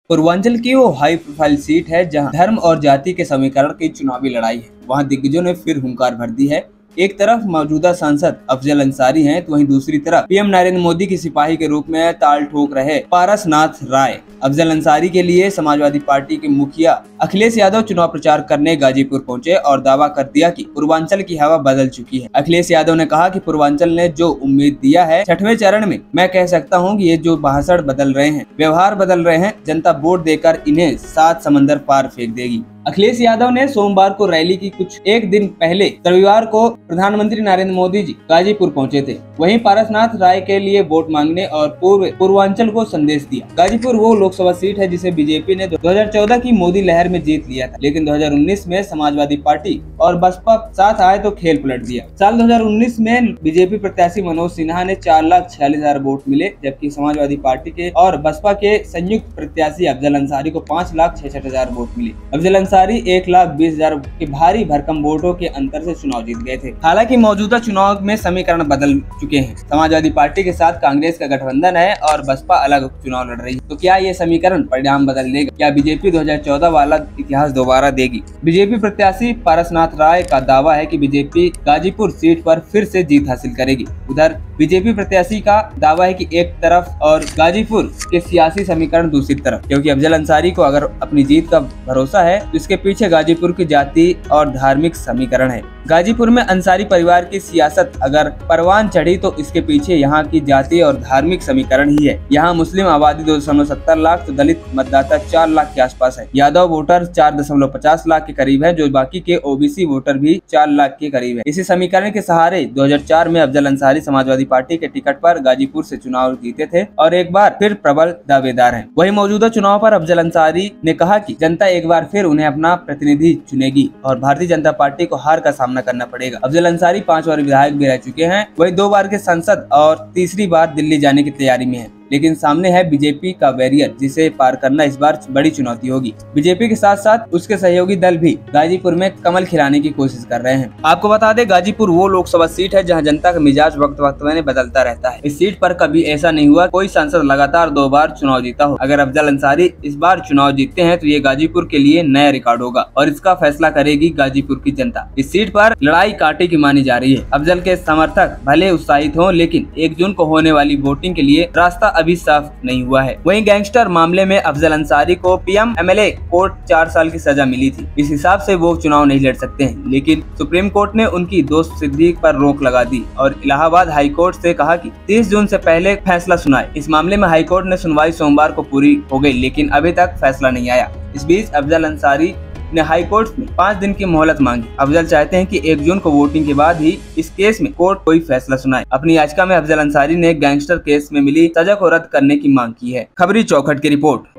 पूर्वांचल की वो high profile seat है जहां धर्म और जाति के समीकरण की चुनावी लड़ाई है। वहां दिग्गजों ने फिर हुंकार भर दी है। एक तरफ मौजूदा सांसद अफजल अंसारी हैं, तो वहीं दूसरी तरफ पीएम नरेंद्र मोदी के सिपाही के रूप में ताल ठोक रहे पारसनाथ राय। अफजल अंसारी के लिए समाजवादी पार्टी के मुखिया अखिलेश यादव चुनाव प्रचार करने गाजीपुर पहुंचे और दावा कर दिया कि पूर्वांचल की हवा बदल चुकी है। अखिलेश यादव ने कहा कि पूर्वांचल ने जो उम्मीद दिया है 6वें चरण में, मैं कह सकता हूं कि ये जो भाषण बदल रहे हैं, व्यवहार बदल रहे हैं, जनता वोट देकर इन्हें 7 समंदर पार फेंक देगी। अखिलेश यादव ने सोमवार को रैली की कुछ एक दिन पहले रविवार को प्रधानमंत्री नरेंद्र मोदी जी गाजीपुर पहुंचे थे। वहीं पारसनाथ राय के लिए वोट मांगने और पूर्वांचल को संदेश दिया। गाजीपुर वो लोकसभा सीट है जिसे बीजेपी ने 2014 की मोदी लहर में जीत लिया था, लेकिन 2019 में समाजवादी पार्टी और बसपा साथ आए तो खेल पलट दिया। साल 2019 में बीजेपी प्रत्याशी मनोज सिन्हा ने 4,46,000 वोट मिले, जबकि समाजवादी पार्टी के और बसपा के संयुक्त प्रत्याशी अफजल अंसारी को 5,66,000 वोट मिले। अफजल अंसारी 1,20,000 के भारी भरकम वोटों के अंतर से चुनाव जीत गए थे। हालांकि मौजूदा चुनाव में समीकरण बदल चुके हैं। समाजवादी पार्टी के साथ कांग्रेस का गठबंधन है और बसपा अलग चुनाव लड़ रही है। तो क्या ये समीकरण परिणाम बदल देगा? क्या बीजेपी 2014 वाला इतिहास दोबारा देगी? बीजेपी प्रत्याशी पारसनाथ राय का दावा है कि बीजेपी गाजीपुर सीट पर फिर से जीत हासिल करेगी। उधर बीजेपी प्रत्याशी का दावा है कि एक तरफ और गाजीपुर के सियासी समीकरण दूसरी तरफ, क्योंकि अफजल अंसारी को अगर अपनी जीत का भरोसा है तो इसके पीछे गाजीपुर की जाति और धार्मिक समीकरण है। गाजीपुर में अंसारी परिवार की सियासत अगर परवान चढ़ी तो इसके पीछे यहाँ की जाति और धार्मिक समीकरण ही है। यहाँ मुस्लिम आबादी 2.70 लाख तो दलित मतदाता 4 लाख के आसपास है। यादव वोटर 4.50 लाख के करीब है, जो बाकी के ओबीसी वोटर भी 4 लाख के करीब है। इसी समीकरण के सहारे 2004 में अफजल अंसारी समाजवादी पार्टी के टिकट पर गाजीपुर से चुनाव जीते थे और एक बार फिर प्रबल दावेदार हैं। वही मौजूदा चुनाव पर अफजल अंसारी ने कहा कि जनता एक बार फिर उन्हें अपना प्रतिनिधि चुनेगी और भारतीय जनता पार्टी को हार का सामना करना पड़ेगा। अफजल अंसारी 5 बार विधायक भी रह चुके हैं, वही 2 बार के सांसद और तीसरी बार दिल्ली जाने की तैयारी में है। लेकिन सामने है बीजेपी का बैरियर, जिसे पार करना इस बार बड़ी चुनौती होगी। बीजेपी के साथ साथ उसके सहयोगी दल भी गाजीपुर में कमल खिलाने की कोशिश कर रहे हैं। आपको बता दें, गाजीपुर वो लोकसभा सीट है जहां जनता का मिजाज वक्त वक्त में बदलता रहता है। इस सीट पर कभी ऐसा नहीं हुआ कोई सांसद लगातार 2 बार चुनाव जीता हो। अगर अफजल अंसारी इस बार चुनाव जीतते हैं तो ये गाजीपुर के लिए नया रिकॉर्ड होगा और इसका फैसला करेगी गाजीपुर की जनता। इस सीट पर लड़ाई कांटे की मानी जा रही है। अफजल के समर्थक भले उत्साहित हों, लेकिन 1 जून को होने वाली वोटिंग के लिए रास्ता अभी साफ नहीं हुआ है। वहीं गैंगस्टर मामले में अफजल अंसारी को पीएम एमएलए कोर्ट 4 साल की सजा मिली थी। इस हिसाब से वो चुनाव नहीं लड़ सकते हैं, लेकिन सुप्रीम कोर्ट ने उनकी दोस्त सिद्दीक पर रोक लगा दी और इलाहाबाद हाई कोर्ट से कहा कि 30 जून से पहले फैसला सुनाए। इस मामले में हाई कोर्ट ने सुनवाई सोमवार को पूरी हो गई, लेकिन अभी तक फैसला नहीं आया। इस बीच अफजल अंसारी ने हाई कोर्ट में 5 दिन की मोहलत मांगी। अफजल चाहते हैं कि 1 जून को वोटिंग के बाद ही इस केस में कोर्ट कोई फैसला सुनाए। अपनी याचिका में अफजल अंसारी ने गैंगस्टर केस में मिली सजा को रद्द करने की मांग की है। खबरी चौखट की रिपोर्ट।